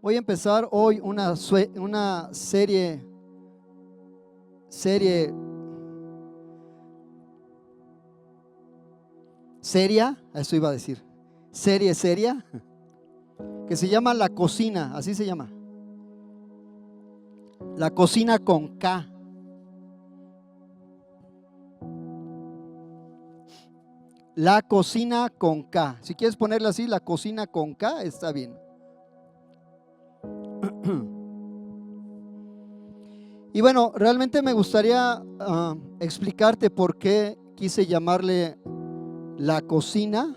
Voy a empezar hoy una serie seria, eso iba a decir, seria, que se llama La Cocina, así se llama. La Cocina con K. La Cocina con K. Si quieres ponerla así, La Cocina con K, está bien. Y bueno, realmente me gustaría explicarte por qué quise llamarle La Cocina.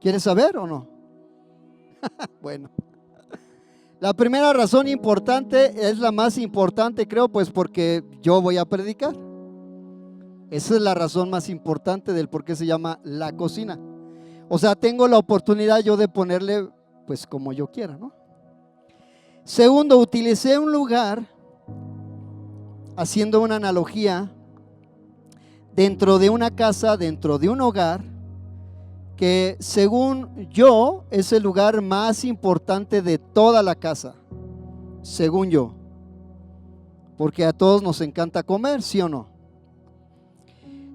¿Quieres saber o no? Bueno, la primera razón importante es la más importante, creo, pues porque yo voy a predicar. Esa es la razón más importante del por qué se llama La Cocina. O sea, tengo la oportunidad yo de ponerle pues como yo quiera, ¿no? Segundo, utilicé un lugar, haciendo una analogía, dentro de una casa, dentro de un hogar, que según yo es el lugar más importante de toda la casa, según yo, porque a todos nos encanta comer, ¿sí o no?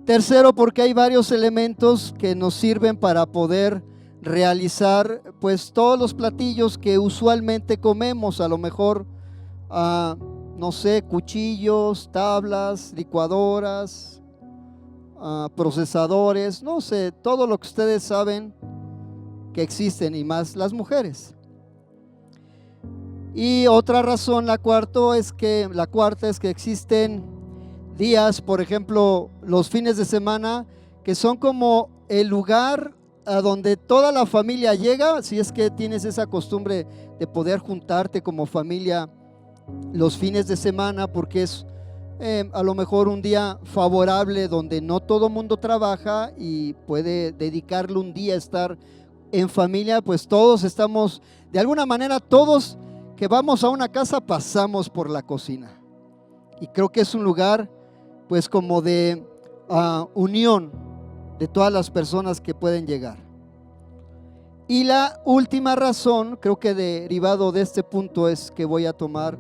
Tercero, porque hay varios elementos que nos sirven para poder realizar pues todos los platillos que usualmente comemos, a lo mejor no sé, cuchillos, tablas, licuadoras, procesadores, no sé, todo lo que ustedes saben que existen, y más las mujeres. Y otra razón, la cuarta es que existen días, por ejemplo, los fines de semana, que son como el lugar a donde toda la familia llega, si es que tienes esa costumbre de poder juntarte como familia los fines de semana, porque es a lo mejor un día favorable donde no todo mundo trabaja y puede dedicarle un día a estar en familia. Pues todos estamos, de alguna manera, todos que vamos a una casa pasamos por la cocina, y creo que es un lugar pues como de unión de todas las personas que pueden llegar. Y la última razón, creo que derivado de este punto es que voy a tomar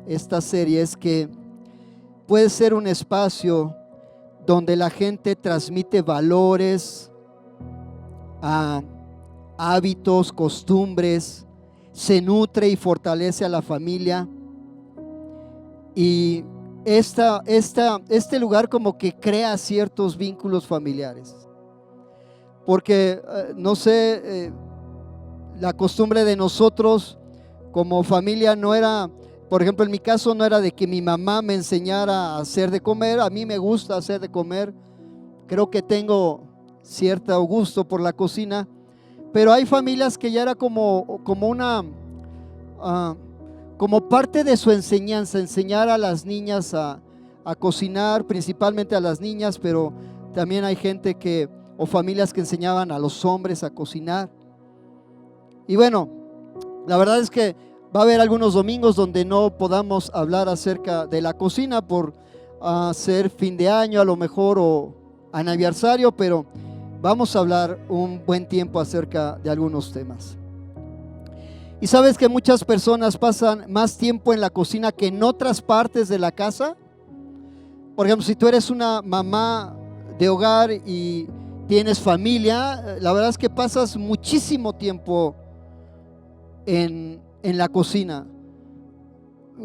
esta serie, es que puede ser un espacio donde la gente transmite valores, hábitos, costumbres, se nutre y fortalece a la familia. Y este lugar como que crea ciertos vínculos familiares, porque no sé, la costumbre de nosotros como familia no era, por ejemplo en mi caso, no era de que mi mamá me enseñara a hacer de comer. A mí me gusta hacer de comer, creo que tengo cierto gusto por la cocina, pero hay familias que ya era como una como parte de su enseñanza, enseñar a las niñas a cocinar, principalmente a las niñas, pero también hay gente o familias que enseñaban a los hombres a cocinar. Y bueno, la verdad es que va a haber algunos domingos donde no podamos hablar acerca de la cocina por ser fin de año a lo mejor, o aniversario, pero vamos a hablar un buen tiempo acerca de algunos temas. Y sabes que muchas personas pasan más tiempo en la cocina que en otras partes de la casa. Por ejemplo, si tú eres una mamá de hogar y tienes familia, la verdad es que pasas muchísimo tiempo en la cocina,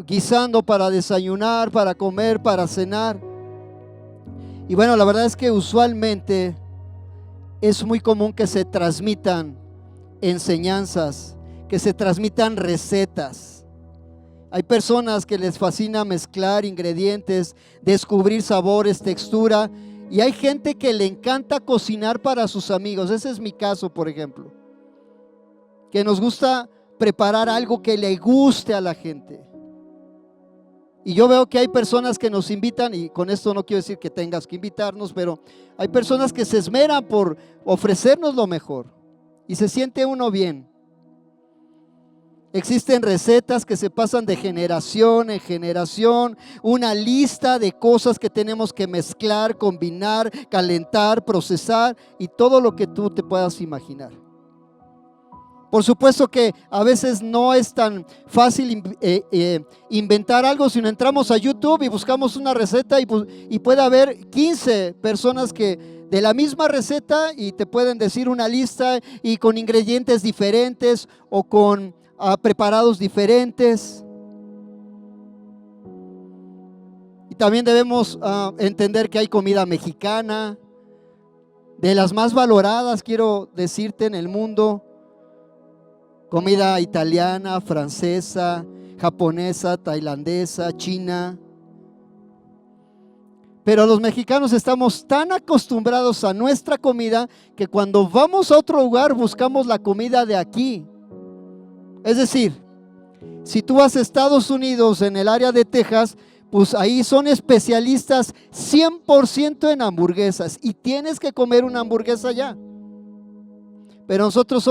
guisando para desayunar, para comer, para cenar. Y bueno, la verdad es que usualmente es muy común que se transmitan enseñanzas, que se transmitan recetas. Hay personas que les fascina mezclar ingredientes, descubrir sabores, textura, y hay gente que le encanta cocinar para sus amigos. Ese es mi caso, por ejemplo, que nos gusta preparar algo que le guste a la gente. Y yo veo que hay personas que nos invitan, y con esto no quiero decir que tengas que invitarnos, pero hay personas que se esmeran por ofrecernos lo mejor, y se siente uno bien. Existen recetas que se pasan de generación en generación, una lista de cosas que tenemos que mezclar, combinar, calentar, procesar y todo lo que tú te puedas imaginar. Por supuesto que a veces no es tan fácil inventar algo, sino entramos a YouTube y buscamos una receta y puede haber 15 personas que de la misma receta y te pueden decir una lista y con ingredientes diferentes o con preparados diferentes. Y también debemos entender que hay comida mexicana, de las más valoradas, quiero decirte, en el mundo. Comida italiana, francesa, japonesa, tailandesa, china. Pero los mexicanos estamos tan acostumbrados a nuestra comida que cuando vamos a otro lugar buscamos la comida de aquí. Es decir, si tú vas a Estados Unidos, en el área de Texas, pues ahí son especialistas 100% en hamburguesas y tienes que comer una hamburguesa allá. Pero nosotros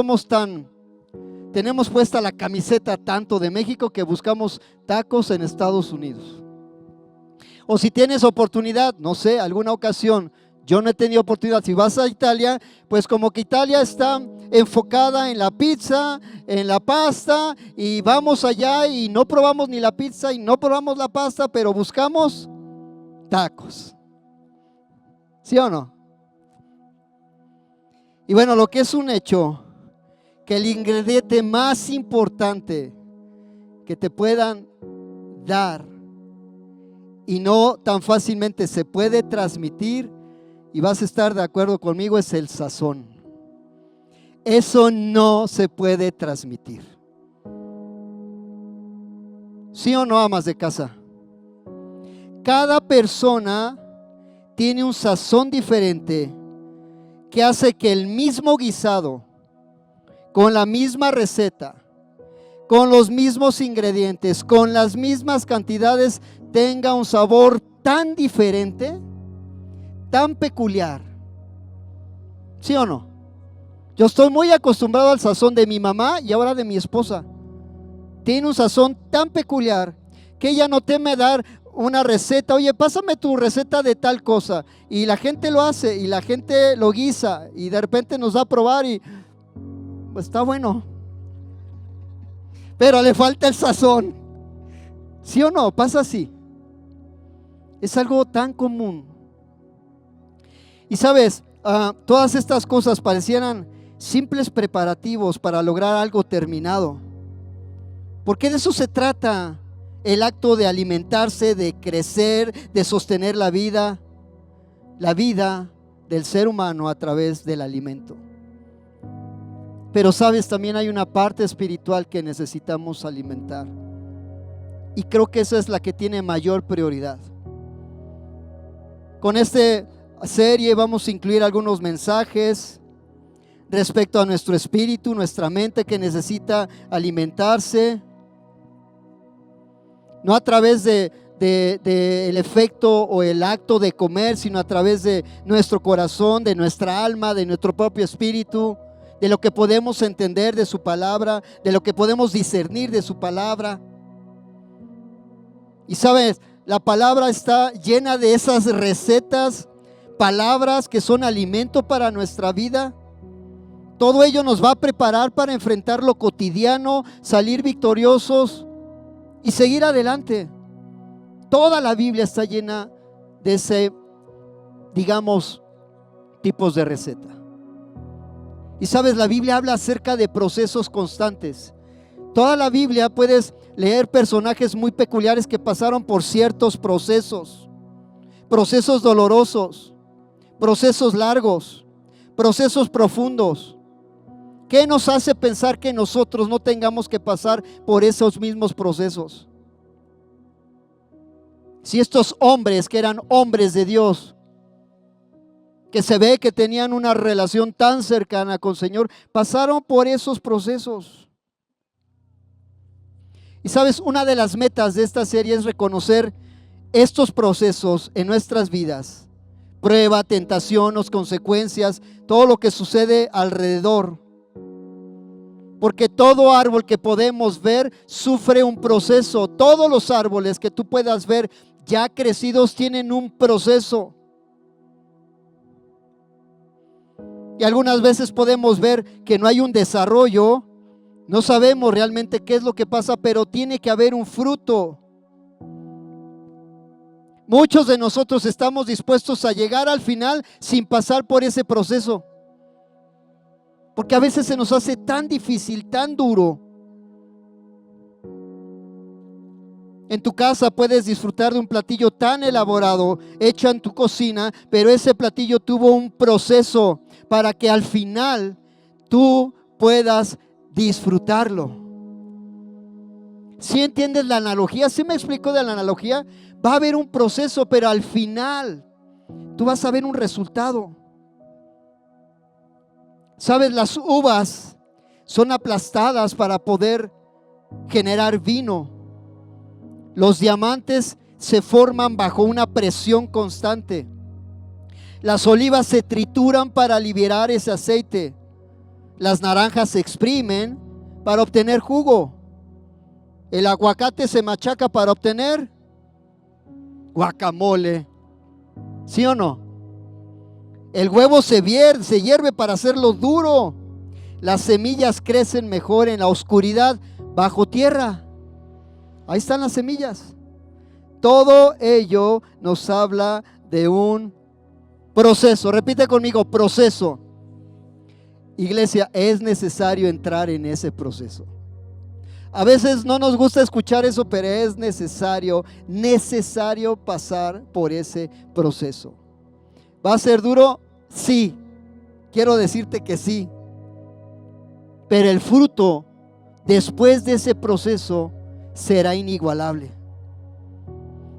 tenemos puesta la camiseta tanto de México que buscamos tacos en Estados Unidos. O si tienes oportunidad, no sé, alguna ocasión, yo no he tenido oportunidad, si vas a Italia, pues como que Italia está enfocada en la pizza, en la pasta, y vamos allá y no probamos ni la pizza y no probamos la pasta, pero buscamos tacos. ¿Sí o no? Y bueno, lo que es un hecho, que el ingrediente más importante que te puedan dar y no tan fácilmente se puede transmitir, y vas a estar de acuerdo conmigo, es el sazón. Eso no se puede transmitir. ¿Sí o no, amas de casa? Cada persona tiene un sazón diferente que hace que el mismo guisado, con la misma receta, con los mismos ingredientes, con las mismas cantidades, tenga un sabor tan diferente, tan peculiar. ¿Sí o no? Yo estoy muy acostumbrado al sazón de mi mamá y ahora de mi esposa. Tiene un sazón tan peculiar que ella no teme dar una receta. Oye, pásame tu receta de tal cosa. Y la gente lo hace y la gente lo guisa y de repente nos da a probar y pues está bueno, pero le falta el sazón. ¿Sí o no? Pasa así. Es algo tan común. Y sabes, todas estas cosas parecieran simples preparativos para lograr algo terminado, porque de eso se trata el acto de alimentarse, de crecer, de sostener la vida del ser humano a través del alimento. Pero sabes, también hay una parte espiritual que necesitamos alimentar, y creo que esa es la que tiene mayor prioridad. Con esta serie vamos a incluir algunos mensajes respecto a nuestro espíritu, nuestra mente, que necesita alimentarse, no a través del efecto o el acto de comer, sino a través de nuestro corazón, de nuestra alma, de nuestro propio espíritu, de lo que podemos entender de su palabra, de lo que podemos discernir de su palabra. Y sabes, la palabra está llena de esas recetas, palabras que son alimento para nuestra vida. Todo ello nos va a preparar para enfrentar lo cotidiano, salir victoriosos y seguir adelante. Toda la Biblia está llena de ese, digamos, tipos de receta. Y sabes, la Biblia habla acerca de procesos constantes. Toda la Biblia puedes leer personajes muy peculiares que pasaron por ciertos procesos dolorosos, procesos largos, procesos profundos. ¿Qué nos hace pensar que nosotros no tengamos que pasar por esos mismos procesos? Si estos hombres que eran hombres de Dios, que se ve que tenían una relación tan cercana con el Señor, pasaron por esos procesos. Y sabes, una de las metas de esta serie es reconocer estos procesos en nuestras vidas. Prueba, tentación, las consecuencias, todo lo que sucede alrededor. Porque todo árbol que podemos ver sufre un proceso. Todos los árboles que tú puedas ver ya crecidos tienen un proceso. Y algunas veces podemos ver que no hay un desarrollo No sabemos realmente qué es lo que pasa, pero tiene que haber un fruto. Muchos de nosotros estamos dispuestos a llegar al final sin pasar por ese proceso, porque a veces se nos hace tan difícil, tan duro. En tu casa puedes disfrutar de un platillo tan elaborado, hecho en tu cocina, pero ese platillo tuvo un proceso para que al final tú puedas disfrutarlo. ¿Sí entiendes la analogía? ¿Sí me explico de la analogía? Va a haber un proceso, pero al final tú vas a ver un resultado. ¿Sabes? Las uvas son aplastadas para poder generar vino. Los diamantes se forman bajo una presión constante. Las olivas se trituran para liberar ese aceite. Las naranjas se exprimen para obtener jugo. El aguacate se machaca para obtener guacamole. ¿Sí o no? El huevo se hierve para hacerlo duro. Las semillas crecen mejor en la oscuridad bajo tierra. Ahí están las semillas. Todo ello nos habla de un proceso. Repite conmigo, proceso. Iglesia, es necesario entrar en ese proceso. A veces no nos gusta escuchar eso, pero es necesario pasar por ese proceso. ¿Va a ser duro? Sí. Quiero decirte que sí. Pero el fruto después de ese proceso será inigualable.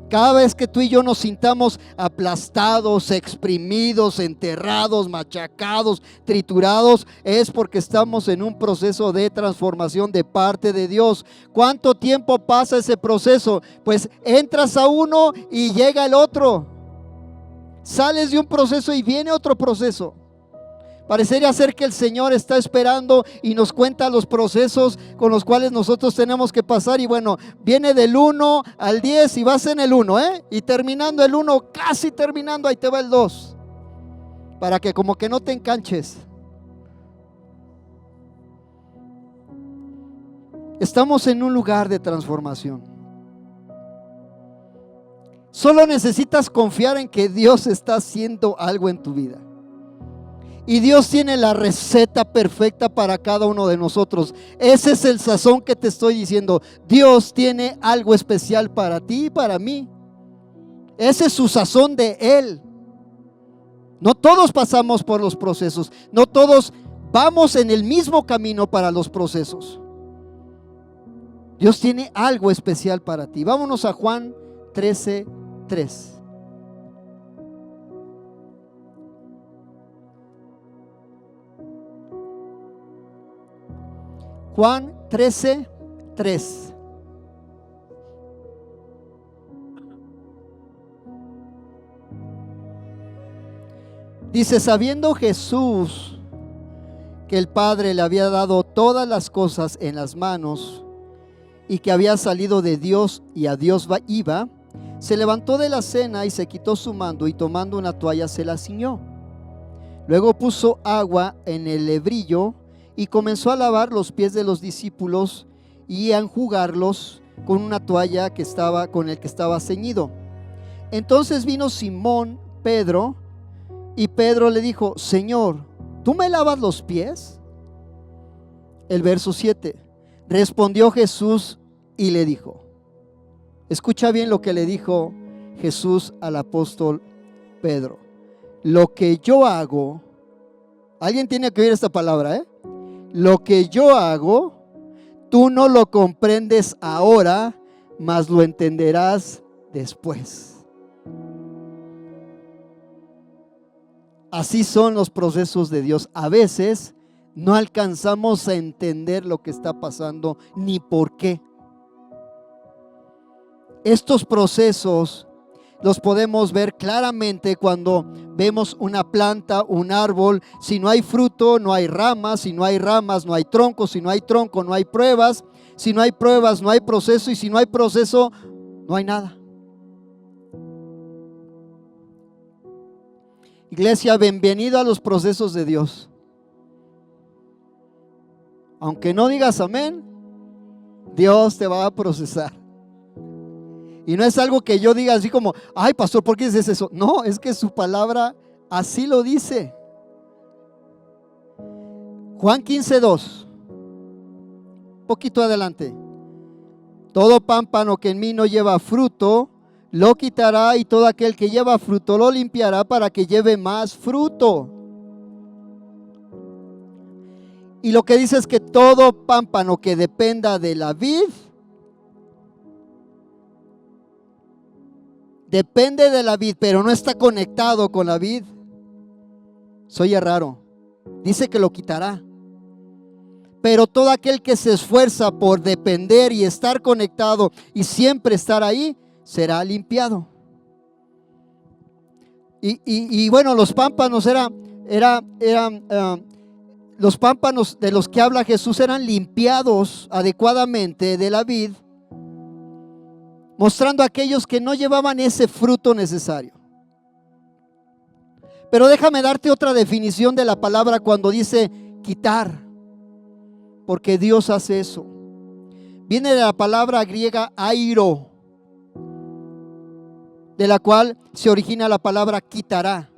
Cada vez que tú y yo nos sintamos aplastados, exprimidos, enterrados, machacados, triturados, es porque estamos en un proceso de transformación de parte de Dios. ¿Cuánto tiempo pasa ese proceso? Pues entras a uno y llega el otro. Sales de un proceso y viene otro proceso. Parecería ser que el Señor está esperando y nos cuenta los procesos con los cuales nosotros tenemos que pasar. Y bueno, viene del 1 al 10 y vas en el 1, y terminando el 1, casi terminando, ahí te va el 2. Para que como que no te enganches. Estamos en un lugar de transformación. Solo necesitas confiar en que Dios está haciendo algo en tu vida. Y Dios tiene la receta perfecta para cada uno de nosotros. Ese es el sazón que te estoy diciendo. Dios tiene algo especial para ti y para mí. Ese es su sazón de Él. No todos pasamos por los procesos. No todos vamos en el mismo camino para los procesos. Dios tiene algo especial para ti. Vámonos a Juan 13:3. Juan 13:3. Dice: sabiendo Jesús que el Padre le había dado todas las cosas en las manos y que había salido de Dios y a Dios iba, se levantó de la cena y se quitó su manto y tomando una toalla se la ciñó. Luego puso agua en el lebrillo y comenzó a lavar los pies de los discípulos y a enjugarlos con una toalla con el que estaba ceñido. Entonces vino Simón Pedro y Pedro le dijo: Señor, ¿tú me lavas los pies? El verso 7. Respondió Jesús y le dijo, escucha bien lo que le dijo Jesús al apóstol Pedro: lo que yo hago, alguien tiene que oír esta palabra, lo que yo hago, tú no lo comprendes ahora, mas lo entenderás después. Así son los procesos de Dios. A veces no alcanzamos a entender lo que está pasando ni por qué. Estos procesos los podemos ver claramente cuando vemos una planta, un árbol. Si no hay fruto, no hay ramas. Si no hay ramas, no hay tronco. Si no hay tronco, no hay pruebas. Si no hay pruebas, no hay proceso. Y si no hay proceso, no hay nada. Iglesia, bienvenido a los procesos de Dios. Aunque no digas amén, Dios te va a procesar. Y no es algo que yo diga así como, ay pastor, ¿por qué dices eso? No, es que su palabra así lo dice. Juan 15:2, poquito adelante. Todo pámpano que en mí no lleva fruto, lo quitará, y todo aquel que lleva fruto lo limpiará para que lleve más fruto. Y lo que dice es que todo pámpano que dependa de la vid, depende de la vid, pero no está conectado con la vid, se oye raro. Dice que lo quitará. Pero todo aquel que se esfuerza por depender y estar conectado y siempre estar ahí, será limpiado. Y bueno, los pámpanos los pámpanos de los que habla Jesús eran limpiados adecuadamente de la vid, mostrando a aquellos que no llevaban ese fruto necesario. Pero déjame darte otra definición de la palabra cuando dice quitar, porque Dios hace eso. Viene de la palabra griega airo, de la cual se origina la palabra quitará.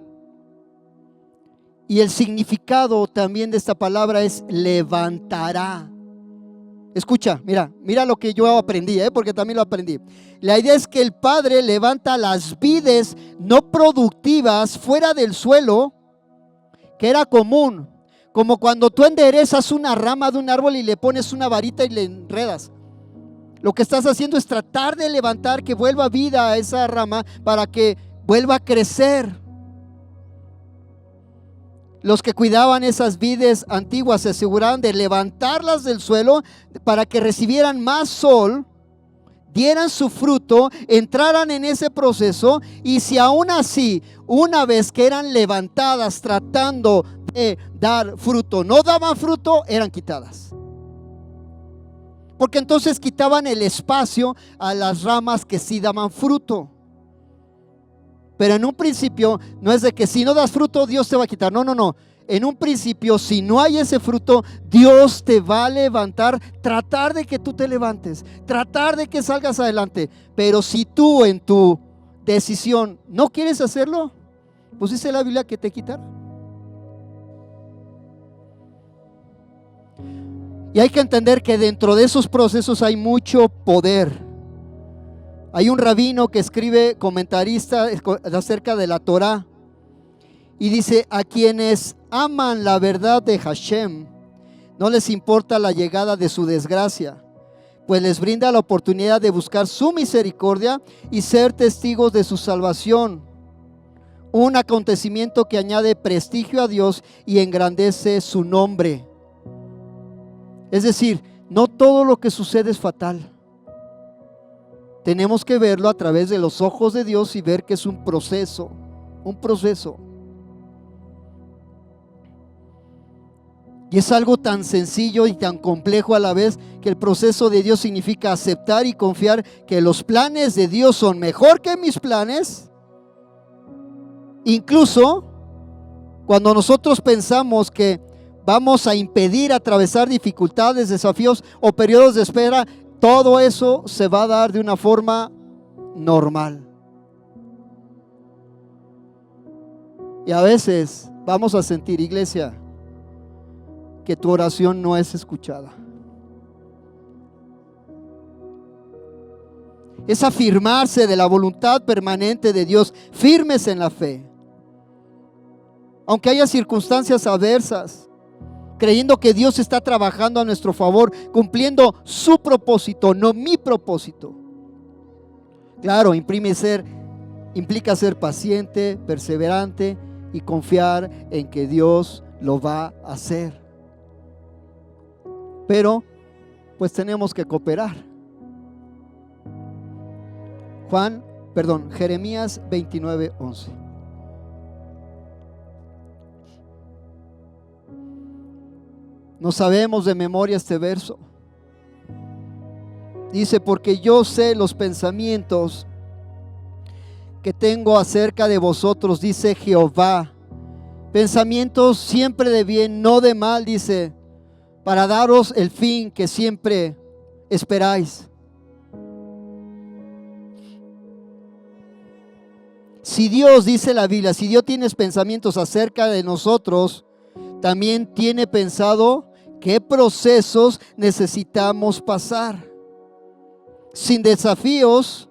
Y el significado también de esta palabra es levantará. Escucha, mira lo que yo aprendí, porque también lo aprendí. La idea es que el Padre levanta las vides no productivas fuera del suelo, que era común, como cuando tú enderezas una rama de un árbol y le pones una varita y le enredas. Lo que estás haciendo es tratar de levantar que vuelva vida a esa rama para que vuelva a crecer. Los que cuidaban esas vides antiguas se aseguraban de levantarlas del suelo para que recibieran más sol, dieran su fruto, entraran en ese proceso, y si aún así, una vez que eran levantadas tratando de dar fruto, no daban fruto, eran quitadas. Porque entonces quitaban el espacio a las ramas que sí daban fruto. Pero en un principio no es de que si no das fruto Dios te va a quitar. No. En un principio, si no hay ese fruto, Dios te va a levantar, tratar de que tú te levantes, tratar de que salgas adelante. Pero si tú en tu decisión no quieres hacerlo, pues dice la Biblia que te quitará. Y hay que entender que dentro de esos procesos hay mucho poder. Hay un rabino que escribe, comentarista acerca de la Torá, y dice: a quienes aman la verdad de Hashem, no les importa la llegada de su desgracia, pues les brinda la oportunidad de buscar su misericordia y ser testigos de su salvación. Un acontecimiento que añade prestigio a Dios y engrandece su nombre. Es decir, no todo lo que sucede es fatal. Tenemos que verlo a través de los ojos de Dios y ver que es un proceso. Y es algo tan sencillo y tan complejo a la vez, que el proceso de Dios significa aceptar y confiar que los planes de Dios son mejor que mis planes. Incluso cuando nosotros pensamos que vamos a impedir atravesar dificultades, desafíos o periodos de espera, todo eso se va a dar de una forma normal. Y a veces vamos a sentir, iglesia, que tu oración no es escuchada. Es afirmarse de la voluntad permanente de Dios, firmes en la fe. Aunque haya circunstancias adversas, creyendo que Dios está trabajando a nuestro favor, cumpliendo su propósito, no mi propósito. Claro, implica ser paciente, perseverante y confiar en que Dios lo va a hacer. Pero pues tenemos que cooperar. Jeremías 29:11. No sabemos de memoria este verso. Dice: porque yo sé los pensamientos que tengo acerca de vosotros, dice Jehová, pensamientos siempre de bien, no de mal, dice, para daros el fin que siempre esperáis. Si Dios, dice la Biblia, si Dios tiene pensamientos acerca de nosotros, también tiene pensado qué procesos necesitamos pasar. Sin desafíos,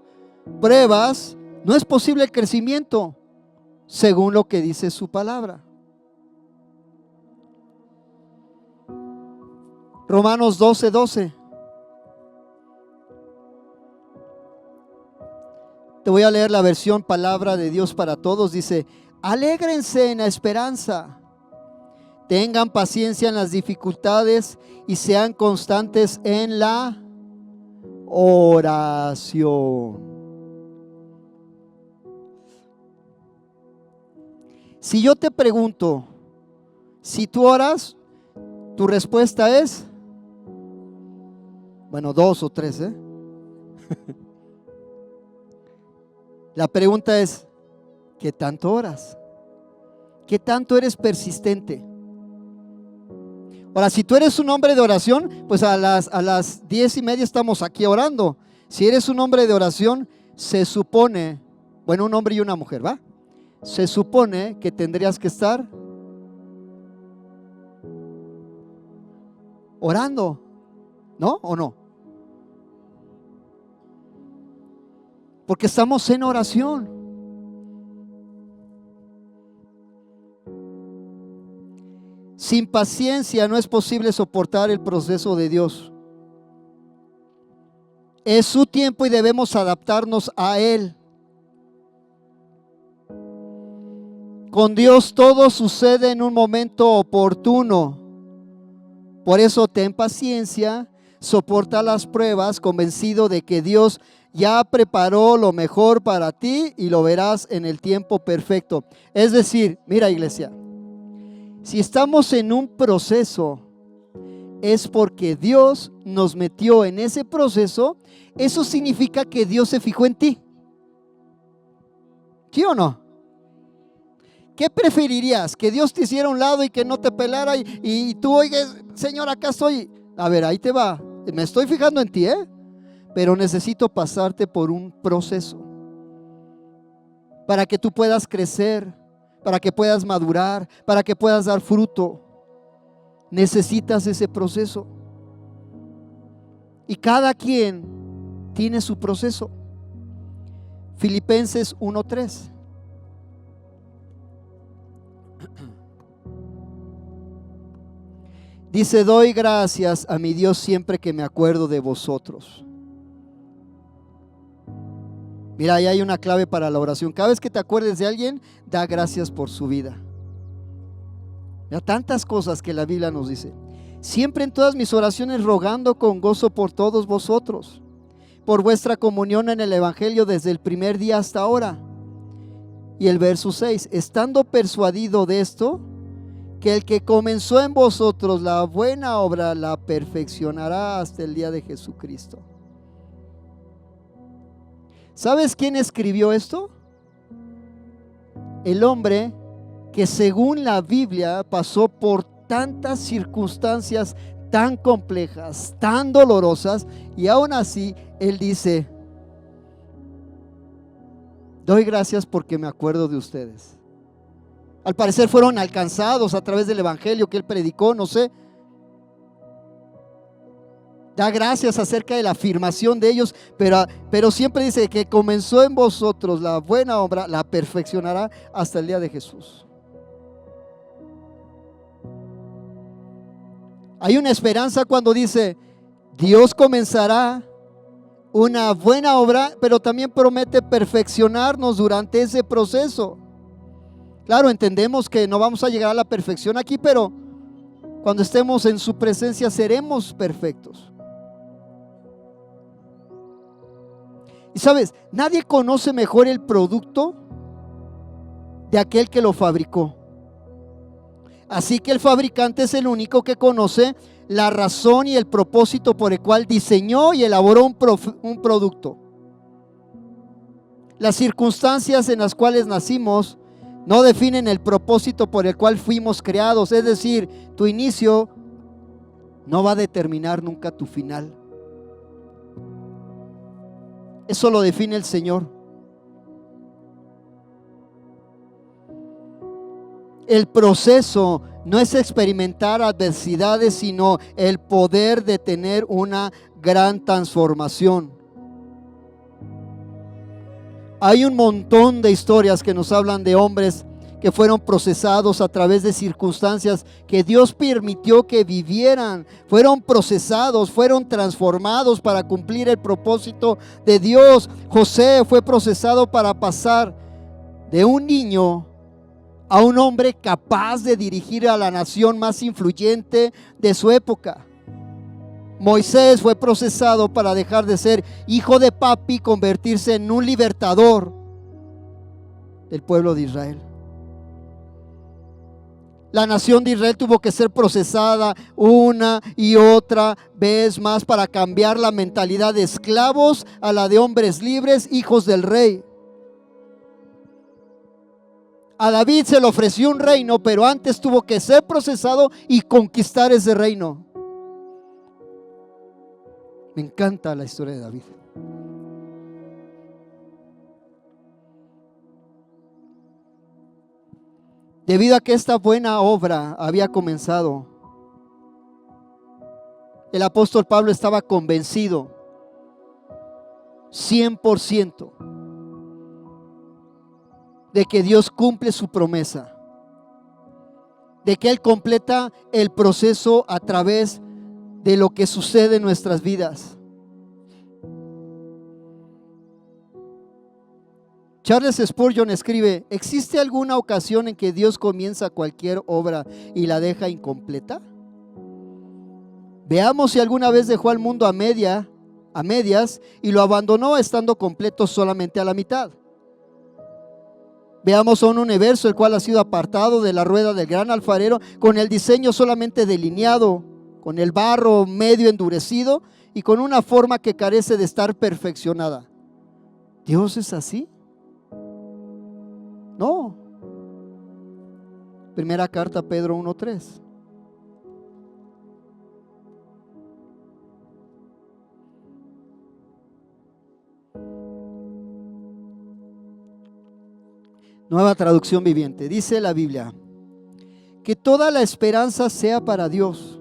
pruebas, no es posible el crecimiento, según lo que dice su palabra. Romanos 12:12. Te voy a leer la versión Palabra de Dios para Todos. Dice: alégrense en la esperanza, tengan paciencia en las dificultades y sean constantes en la oración. Si yo te pregunto, si tú oras, tu respuesta es, bueno, 2 o 3, La pregunta es, ¿qué tanto oras? ¿Qué tanto eres persistente? Ahora, si tú eres un hombre de oración, pues a las 10:30 estamos aquí orando. Si eres un hombre de oración, se supone, bueno, un hombre y una mujer, ¿va? Se supone que tendrías que estar orando, ¿no? ¿O no? Porque estamos en oración. Sin paciencia no es posible soportar el proceso de Dios. Es su tiempo y debemos adaptarnos a Él. Con Dios todo sucede en un momento oportuno. Por eso ten paciencia, soporta las pruebas, convencido de que Dios ya preparó lo mejor para ti y lo verás en el tiempo perfecto. Es decir, mira, iglesia, si estamos en un proceso, es porque Dios nos metió en ese proceso. Eso significa que Dios se fijó en ti. ¿Sí o no? ¿Qué preferirías? ¿Que Dios te hiciera a un lado y que no te pelara y tú oigas, Señor, acá estoy? A ver, ahí te va. Me estoy fijando en ti, pero necesito pasarte por un proceso para que tú puedas crecer, para que puedas madurar, para que puedas dar fruto. Necesitas ese proceso. Y cada quien tiene su proceso. Filipenses 1:3. Dice: doy gracias a mi Dios siempre que me acuerdo de vosotros. Mira, ahí hay una clave para la oración. Cada vez que te acuerdes de alguien, da gracias por su vida. Mira, tantas cosas que la Biblia nos dice. Siempre en todas mis oraciones rogando con gozo por todos vosotros, por vuestra comunión en el Evangelio desde el primer día hasta ahora. Y el verso 6, estando persuadido de esto, que el que comenzó en vosotros la buena obra la perfeccionará hasta el día de Jesucristo. ¿Sabes quién escribió esto? El hombre que según la Biblia pasó por tantas circunstancias tan complejas, tan dolorosas, y aún así él dice: doy gracias porque me acuerdo de ustedes. Al parecer fueron alcanzados a través del evangelio que él predicó, no sé. Da gracias acerca de la afirmación de ellos, pero siempre dice que comenzó en vosotros la buena obra, la perfeccionará hasta el día de Jesús. Hay una esperanza cuando dice: Dios comenzará una buena obra, pero también promete perfeccionarnos durante ese proceso. Claro, entendemos que no vamos a llegar a la perfección aquí, pero cuando estemos en su presencia seremos perfectos. Y sabes, nadie conoce mejor el producto de aquel que lo fabricó. Así que el fabricante es el único que conoce la razón y el propósito por el cual diseñó y elaboró un producto. Las circunstancias en las cuales nacimos no definen el propósito por el cual fuimos creados. Es decir, tu inicio no va a determinar nunca tu final. Eso lo define el Señor. El proceso no es experimentar adversidades, sino el poder de tener una gran transformación. Hay un montón de historias que nos hablan de hombres que fueron procesados a través de circunstancias que Dios permitió que vivieran. Fueron procesados, fueron transformados para cumplir el propósito de Dios. José fue procesado para pasar de un niño a un hombre capaz de dirigir a la nación más influyente de su época. Moisés fue procesado para dejar de ser hijo de papi y convertirse en un libertador del pueblo de Israel. La nación de Israel tuvo que ser procesada una y otra vez más para cambiar la mentalidad de esclavos a la de hombres libres, hijos del rey. A David se le ofreció un reino, pero antes tuvo que ser procesado y conquistar ese reino. Me encanta la historia de David. Debido a que esta buena obra había comenzado, el apóstol Pablo estaba convencido 100% de que Dios cumple su promesa, de que Él completa el proceso a través de lo que sucede en nuestras vidas. Charles Spurgeon escribe: ¿existe alguna ocasión en que Dios comienza cualquier obra y la deja incompleta? Veamos si alguna vez dejó al mundo a medias y lo abandonó estando completo solamente a la mitad. Veamos a un universo el cual ha sido apartado de la rueda del gran alfarero con el diseño solamente delineado, con el barro medio endurecido y con una forma que carece de estar perfeccionada. ¿Dios es así? No. Primera carta a Pedro 1:3. Nueva traducción viviente. Dice la Biblia: que toda la esperanza sea para Dios.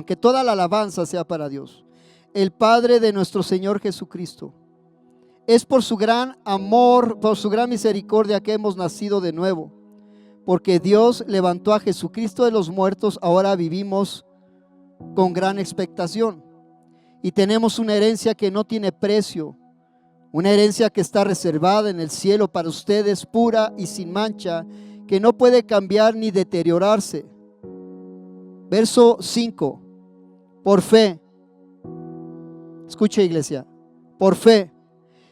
Que toda la alabanza sea para Dios, el Padre de nuestro Señor Jesucristo. Es por su gran amor, por su gran misericordia que hemos nacido de nuevo. Porque Dios levantó a Jesucristo de los muertos, ahora vivimos con gran expectación. Y tenemos una herencia que no tiene precio. Una herencia que está reservada en el cielo para ustedes, pura y sin mancha, que no puede cambiar ni deteriorarse. Verso 5. Por fe. Escuche, iglesia. Por fe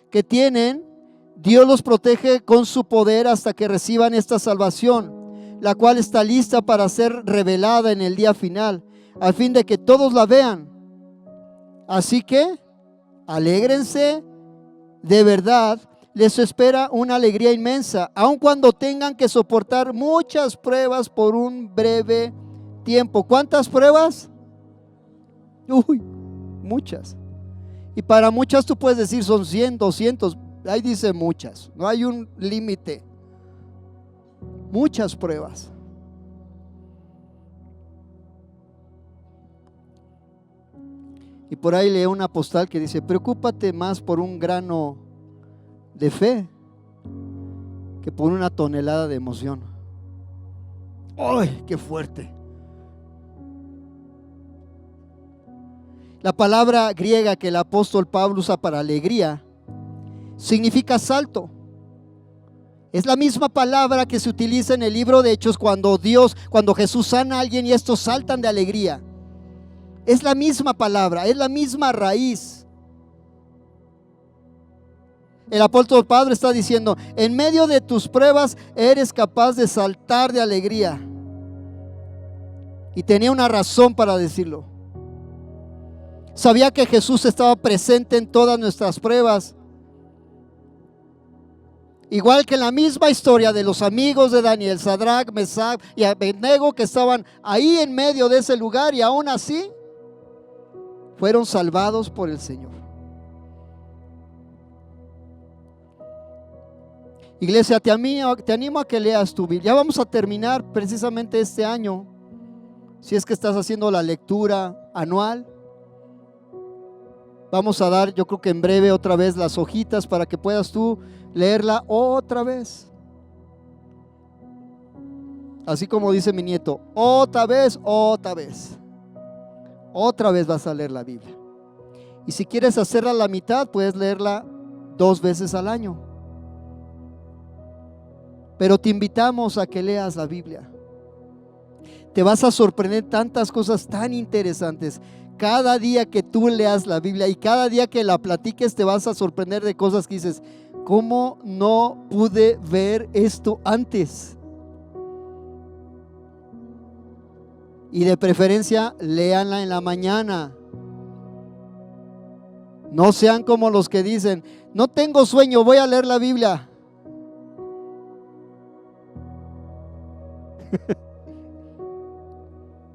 que tienen, Dios los protege con su poder hasta que reciban esta salvación, la cual está lista para ser revelada en el día final, al fin de que todos la vean. Así que, alégrense. De verdad, les espera una alegría inmensa, aun cuando tengan que soportar muchas pruebas por un breve tiempo. ¿Cuántas pruebas? Muchas. Y para muchas tú puedes decir son 100, 200. Ahí dice muchas, no hay un límite. Muchas pruebas. Y por ahí leí una postal que dice: preocúpate más por un grano de fe que por una tonelada de emoción. ¡Ay, qué fuerte! La palabra griega que el apóstol Pablo usa para alegría significa salto. Es la misma palabra que se utiliza en el libro de Hechos cuando Jesús sana a alguien y estos saltan de alegría. Es la misma palabra, es la misma raíz. El apóstol Pablo está diciendo: en medio de tus pruebas eres capaz de saltar de alegría. Y tenía una razón para decirlo. Sabía que Jesús estaba presente en todas nuestras pruebas. Igual que en la misma historia de los amigos de Daniel, Sadrach, Mesach y Abednego, que estaban ahí en medio de ese lugar y aún así fueron salvados por el Señor. Iglesia, te animo a que leas tu Biblia. Ya vamos a terminar precisamente este año. Si es que estás haciendo la lectura anual, vamos a dar, yo creo que en breve, otra vez las hojitas para que puedas tú leerla otra vez. Así como dice mi nieto, otra vez, otra vez. Otra vez vas a leer la Biblia. Y si quieres hacerla a la mitad, puedes leerla 2 veces al año. Pero te invitamos a que leas la Biblia. Te vas a sorprender tantas cosas tan interesantes. Cada día que tú leas la Biblia y cada día que la platiques, te vas a sorprender de cosas que dices, ¿cómo no pude ver esto antes? Y de preferencia, léanla en la mañana. No sean como los que dicen, no tengo sueño, voy a leer la Biblia.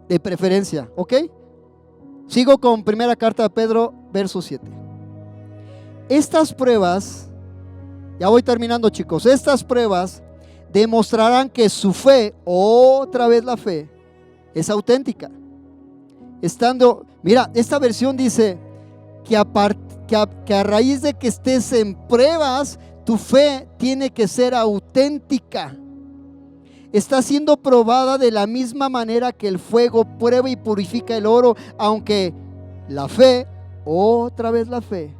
De preferencia, ¿ok? Sigo con primera carta de Pedro, verso 7. Estas pruebas, ya voy terminando, chicos, estas pruebas demostrarán que su fe, otra vez la fe, es auténtica. Mira, esta versión dice que a raíz de que estés en pruebas, tu fe tiene que ser auténtica. Está siendo probada de la misma manera que el fuego prueba y purifica el oro, aunque la fe, otra vez la fe,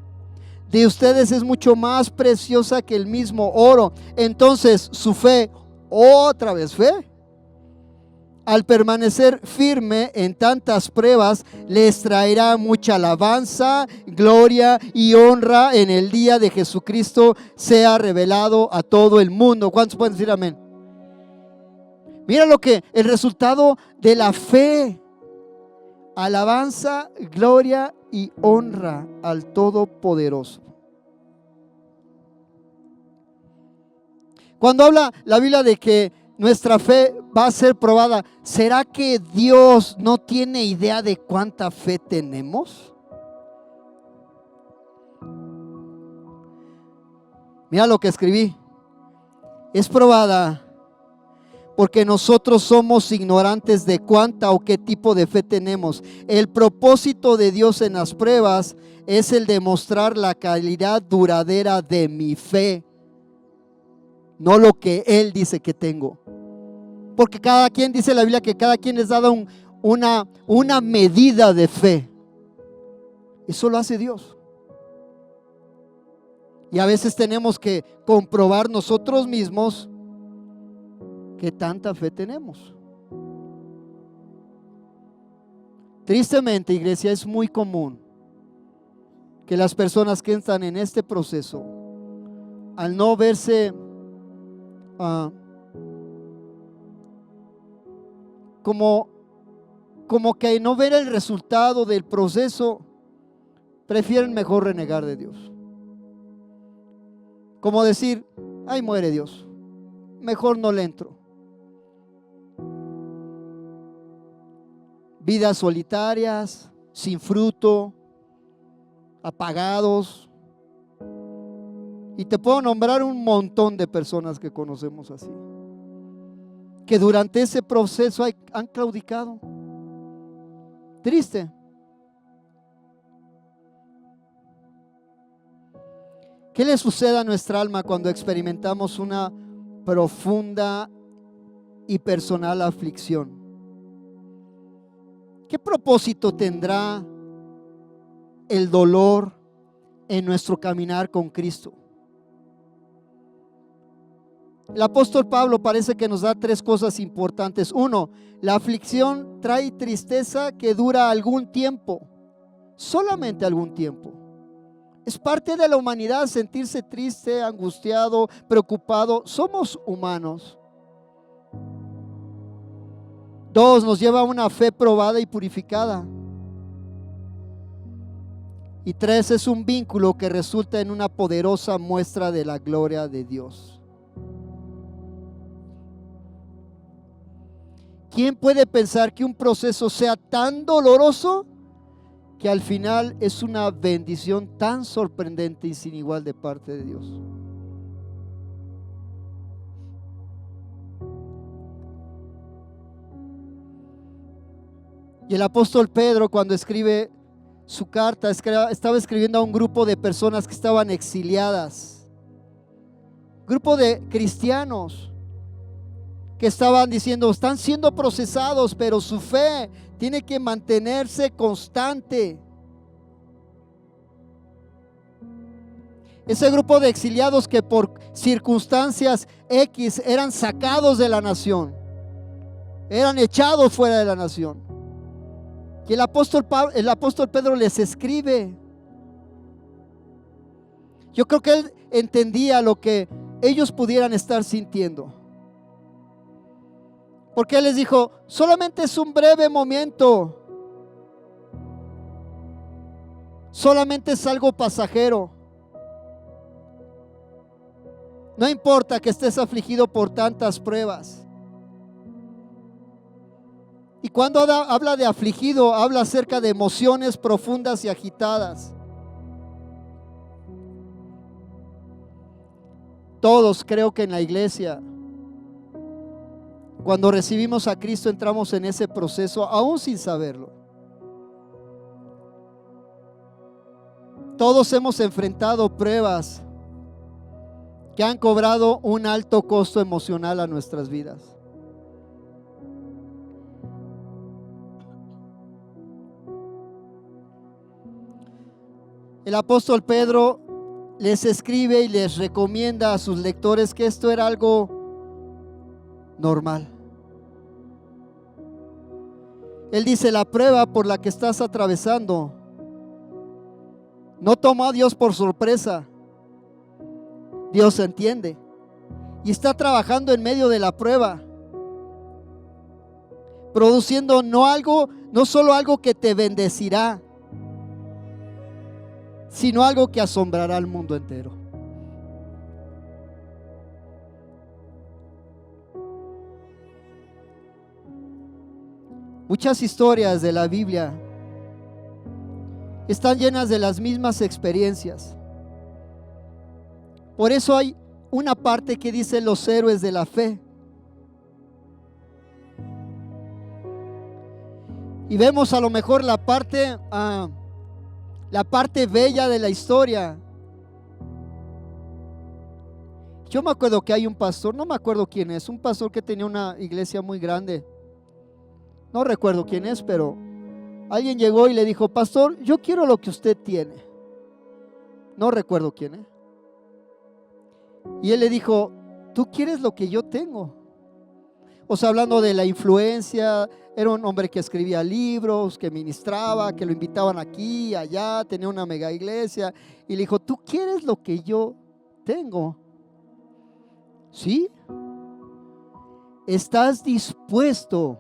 de ustedes es mucho más preciosa que el mismo oro. Entonces su fe, otra vez fe, al permanecer firme en tantas pruebas, les traerá mucha alabanza, gloria y honra en el día de Jesucristo sea revelado a todo el mundo. ¿Cuántos pueden decir amén? Mira el resultado de la fe: alabanza, gloria y honra al Todopoderoso. Cuando habla la Biblia de que nuestra fe va a ser probada, ¿será que Dios no tiene idea de cuánta fe tenemos? Mira lo que escribí. Es probada porque nosotros somos ignorantes de cuánta o qué tipo de fe tenemos. El propósito de Dios en las pruebas es el de mostrar la calidad duradera de mi fe, no lo que Él dice que tengo. Porque cada quien, dice la Biblia, que cada quien les da una medida de fe. Eso lo hace Dios. Y a veces tenemos que comprobar nosotros mismos qué tanta fe tenemos. Tristemente, iglesia, es muy común que las personas que están en este proceso, al no verse como que no ver el resultado del proceso, prefieren mejor renegar de Dios. Como decir, ay, muere Dios, mejor no le entro. Vidas solitarias, sin fruto, apagados. Y te puedo nombrar un montón de personas que conocemos así, que durante ese proceso han claudicado. Triste. ¿Qué le sucede a nuestra alma cuando experimentamos una profunda y personal aflicción? ¿Qué propósito tendrá el dolor en nuestro caminar con Cristo? El apóstol Pablo parece que nos da 3 cosas importantes. 1, la aflicción trae tristeza que dura algún tiempo, solamente algún tiempo. Es parte de la humanidad sentirse triste, angustiado, preocupado. Somos humanos. 2, nos lleva a una fe probada y purificada. Y 3, es un vínculo que resulta en una poderosa muestra de la gloria de Dios. ¿quién puede pensar que un proceso sea tan doloroso que al final es una bendición tan sorprendente y sin igual de parte de Dios? Y el apóstol Pedro, cuando escribe su carta, estaba escribiendo a un grupo de personas que estaban exiliadas, grupo de cristianos que estaban diciendo, están siendo procesados, pero su fe tiene que mantenerse constante. Ese grupo de exiliados que por circunstancias X eran sacados de la nación, eran echados fuera de la nación. Y el apóstol Pedro les escribe. Yo creo que él entendía lo que ellos pudieran estar sintiendo, porque él les dijo, solamente es un breve momento, solamente es algo pasajero. No importa que estés afligido por tantas pruebas. Y cuando habla de afligido, habla acerca de emociones profundas y agitadas. Todos, creo que en la iglesia, cuando recibimos a Cristo, entramos en ese proceso aún sin saberlo. Todos hemos enfrentado pruebas que han cobrado un alto costo emocional a nuestras vidas. El apóstol Pedro les escribe y les recomienda a sus lectores que esto era algo normal. Él dice, la prueba por la que estás atravesando no tomó a Dios por sorpresa. Dios entiende y está trabajando en medio de la prueba, produciendo no solo algo que te bendecirá, sino algo que asombrará al mundo entero. Muchas historias de la Biblia están llenas de las mismas experiencias. Por eso hay una parte que dice los héroes de la fe. Y vemos a lo mejor la parte bella de la historia. Yo me acuerdo que hay un pastor, no me acuerdo quién es, un pastor que tenía una iglesia muy grande. No recuerdo quién es, pero alguien llegó y le dijo, pastor, yo quiero lo que usted tiene. No recuerdo quién es. Y él le dijo, ¿tú quieres lo que yo tengo? O sea, hablando de la influencia, era un hombre que escribía libros, que ministraba, que lo invitaban aquí, allá, tenía una mega iglesia. Y le dijo, ¿tú quieres lo que yo tengo? ¿Sí? ¿Estás dispuesto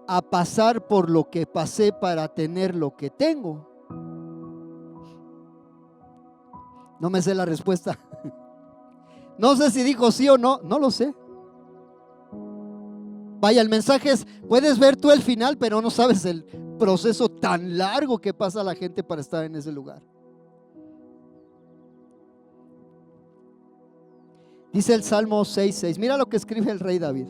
a pasar por lo que pasé para tener lo que tengo? No me sé la respuesta. No sé si dijo sí o no, no lo sé. Vaya, el mensaje es, puedes ver tú el final, pero no sabes el proceso tan largo que pasa la gente para estar en ese lugar. Dice el Salmo 6:6. Mira lo que escribe el rey David.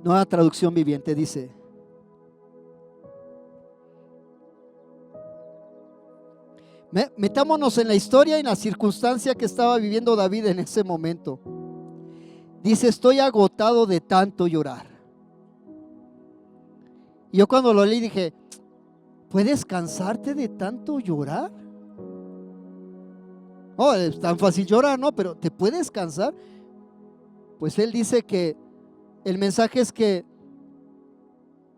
Nueva traducción viviente dice: metámonos en la historia y en la circunstancia que estaba viviendo David en ese momento. Dice: estoy agotado de tanto llorar. Y yo cuando lo leí dije: ¿puedes cansarte de tanto llorar? No, es tan fácil llorar, ¿no? Pero ¿te puedes cansar? Pues él dice que el mensaje es que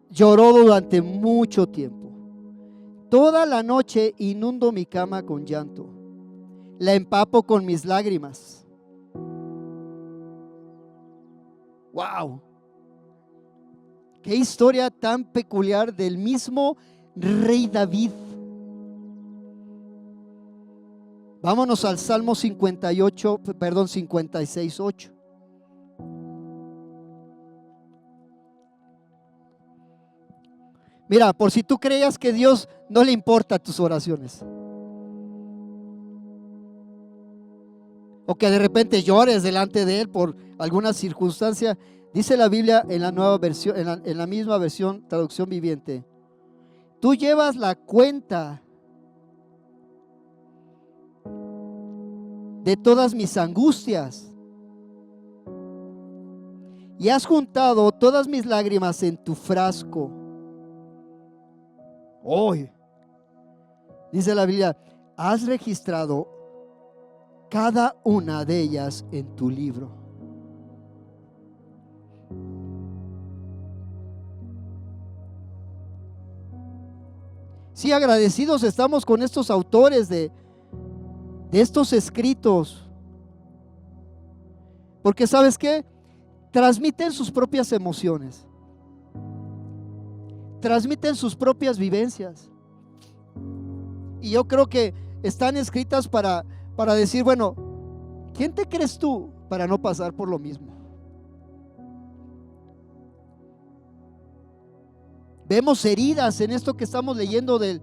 lloró durante mucho tiempo. Toda la noche inundo mi cama con llanto, la empapo con mis lágrimas. ¡Wow! ¡Qué historia tan peculiar del mismo rey David! Vámonos al Salmo 56:8. Mira, por si tú creías que Dios no le importa tus oraciones, o que de repente llores delante de Él por alguna circunstancia, dice la Biblia en la nueva versión, en la misma versión, traducción viviente: tú llevas la cuenta de todas mis angustias y has juntado todas mis lágrimas en tu frasco. Hoy, dice la Biblia, has registrado cada una de ellas en tu libro. Sí, agradecidos estamos con estos autores de estos escritos, porque ¿sabes qué? Transmiten sus propias emociones, transmiten sus propias vivencias, y yo creo que están escritas para decir, bueno, ¿quién te crees tú para no pasar por lo mismo? Vemos heridas en esto que estamos leyendo del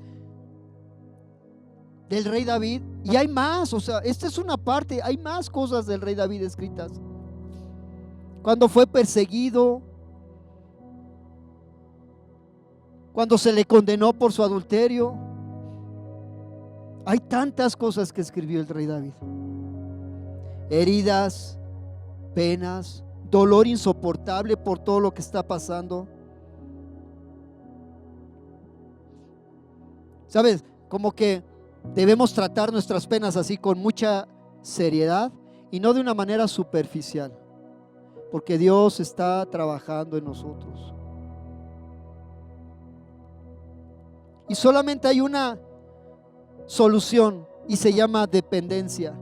rey David, y hay más. O sea, esta es una parte, hay más cosas del rey David escritas. Cuando fue perseguido, cuando se le condenó por su adulterio, hay tantas cosas que escribió el rey David. Heridas, penas, dolor insoportable por todo lo que está pasando. ¿Sabes? Como que debemos tratar nuestras penas así con mucha seriedad y no de una manera superficial, porque Dios está trabajando en nosotros. Y solamente hay una solución y se llama dependencia.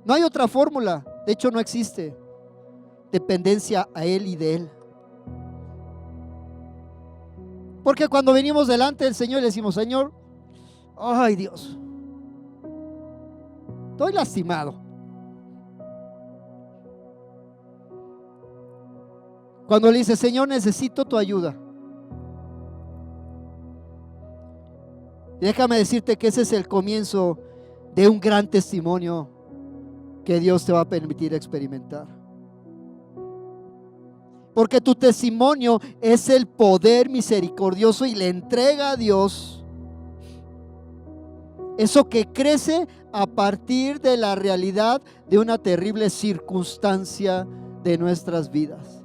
No hay otra fórmula, de hecho no existe. Dependencia a Él y de Él. Porque cuando venimos delante del Señor le decimos: Señor, ay Dios, estoy lastimado. Cuando le dices: Señor, necesito tu ayuda, déjame decirte que ese es el comienzo de un gran testimonio que Dios te va a permitir experimentar. Porque tu testimonio es el poder misericordioso y la entrega a Dios, eso que crece a partir de la realidad de una terrible circunstancia de nuestras vidas.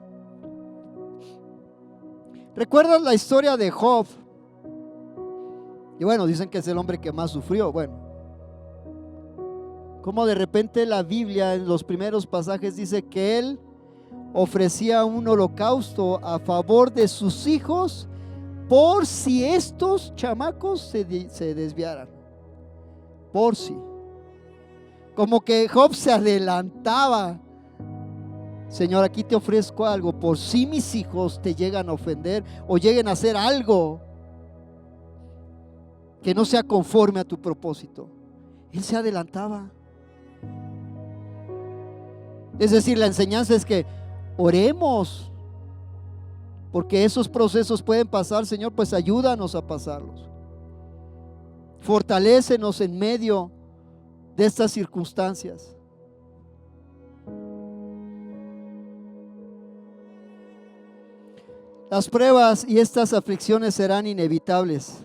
¿Recuerdas la historia de Job? Y bueno, dicen que es el hombre que más sufrió. Bueno, como de repente la Biblia en los primeros pasajes dice que él ofrecía un holocausto a favor de sus hijos por si estos chamacos se desviaran. Por si. Como que Job se adelantaba. Señor, aquí te ofrezco algo por si mis hijos te llegan a ofender o lleguen a hacer algo que no sea conforme a tu propósito. Él se adelantaba. Es decir, la enseñanza es que oremos, porque esos procesos pueden pasar. Señor, pues ayúdanos a pasarlos. Fortalécenos en medio de estas circunstancias. Las pruebas y estas aflicciones serán inevitables.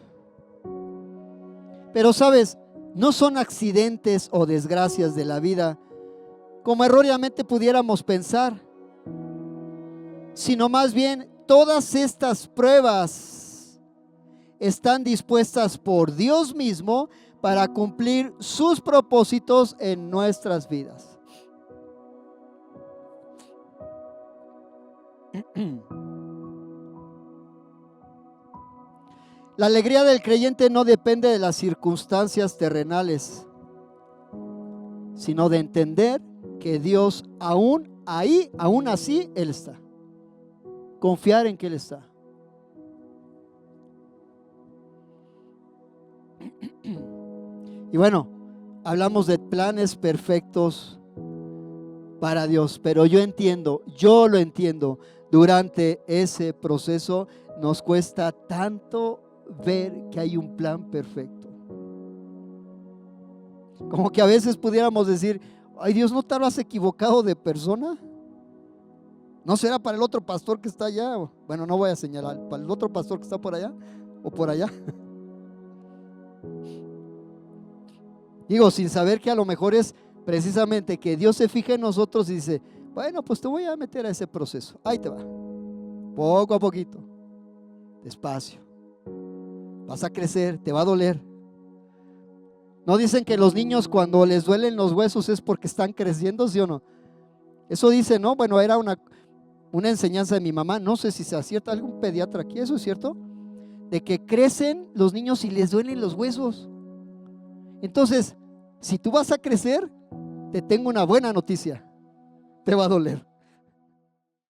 Pero sabes, no son accidentes o desgracias de la vida, como erróneamente pudiéramos pensar, sino más bien todas estas pruebas están dispuestas por Dios mismo para cumplir sus propósitos en nuestras vidas. La alegría del creyente no depende de las circunstancias terrenales, sino de entender que Dios aún ahí, aún así, Él está. Confiar en que Él está. Y bueno, hablamos de planes perfectos para Dios, pero yo lo entiendo, durante ese proceso nos cuesta tanto ver que hay un plan perfecto. Como que a veces pudiéramos decir, ay Dios, ¿no te habrás equivocado de persona? ¿No será para el otro pastor que está allá? Bueno, no voy a señalar, para el otro pastor que está por allá o por allá. Digo, sin saber que a lo mejor es precisamente que Dios se fija en nosotros y dice, bueno, pues te voy a meter a ese proceso. Ahí te va, poco a poquito, despacio. Vas a crecer, te va a doler. ¿No dicen que los niños cuando les duelen los huesos es porque están creciendo, sí o no? Eso dice, ¿no? Bueno, era una enseñanza de mi mamá, no sé si se acierta algún pediatra aquí, ¿eso es cierto? De que crecen los niños y les duelen los huesos. Entonces, si tú vas a crecer, te tengo una buena noticia, te va a doler.